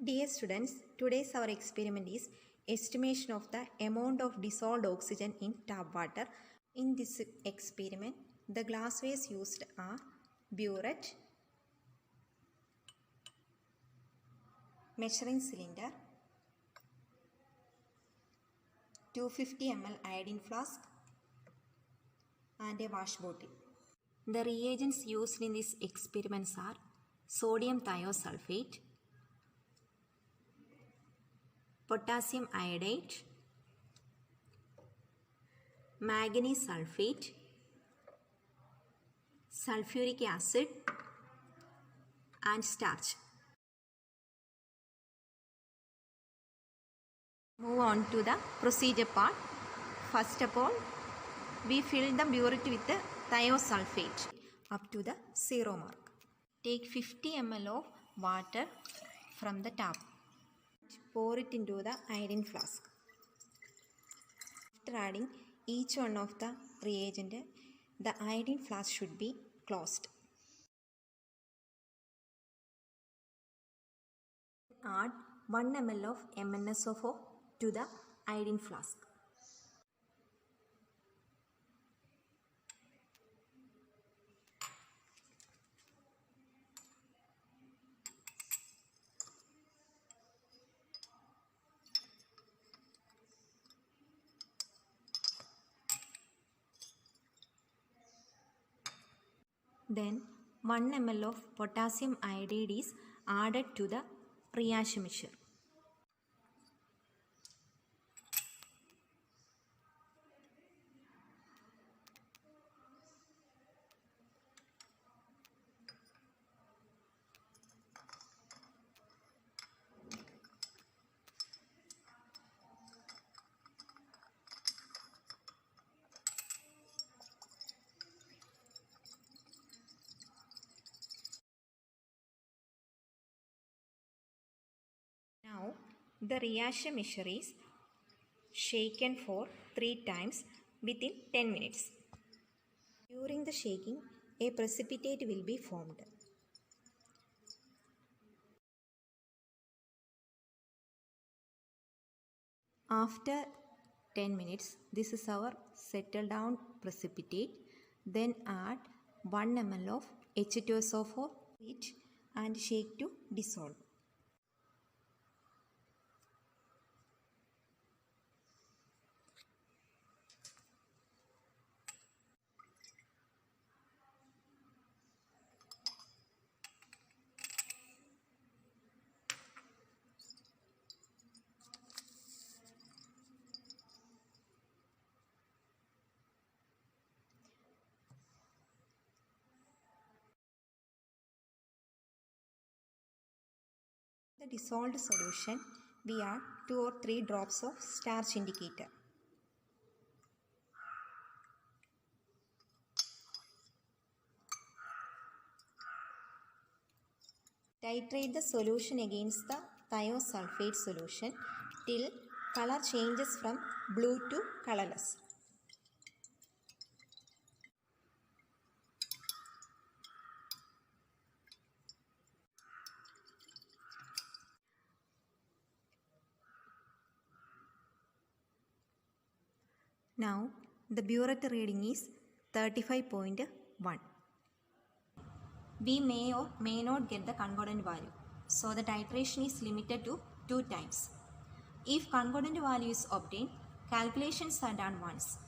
Dear students, today's our experiment is estimation of the amount of dissolved oxygen in tap water. In this experiment, the glasswares used are burette, measuring cylinder, 250 ml iodine flask and a wash bottle. The reagents used in these experiments are sodium thiosulfate, potassium iodide, manganese sulfate, sulfuric acid and starch. Move on to the procedure part. First of all, we fill the burette with the thiosulfate up to the 0 mark. Take 50 ml of water from the tap. Pour it into the iodine flask. After adding each one of the reagent, the iodine flask should be closed. Add 1 ml of MnSO4 to the iodine flask. Then 1 ml of potassium iodide is added to the reaction mixture. Now the reaction mixture is shaken for 3 times within 10 minutes. During the shaking, a precipitate will be formed. After 10 minutes, this is our settled down precipitate. Then add 1 ml of H2SO4 and shake to dissolve. The dissolved solution, we add 2 or 3 drops of starch indicator. Titrate the solution against the thiosulfate solution till color changes from blue to colorless. Now the burette reading is 35.1. We may or may not get the concordant value, so the titration is limited to 2 times. If concordant value is obtained, calculations are done once.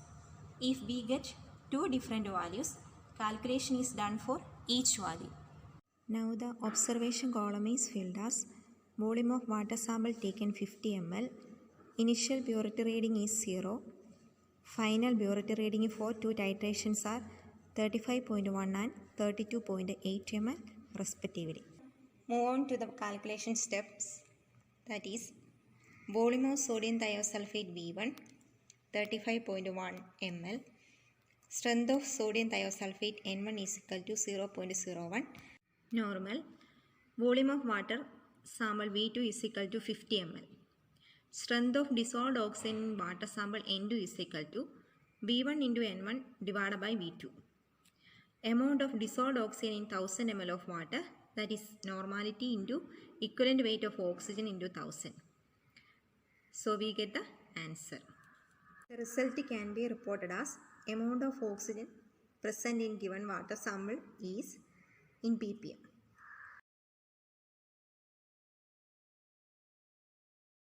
If we get 2 different values, calculation is done for each value. Now the observation column is filled as volume of water sample taken 50 ml, initial burette reading is 0, final burette reading for 2 titrations are 35.1 and 32.8 ml respectively. Move on to the calculation steps, that is volume of sodium thiosulfate V1 35.1 ml, strength of sodium thiosulfate N1 is equal to 0.01, normal, volume of water sample V2 is equal to 50 ml, strength of dissolved oxygen in water sample N2 is equal to V1 into N1 divided by V2. Amount of dissolved oxygen in 1000 ml of water that is normality into equivalent weight of oxygen into 1000. So we get the answer. The result can be reported as amount of oxygen present in given water sample is in ppm.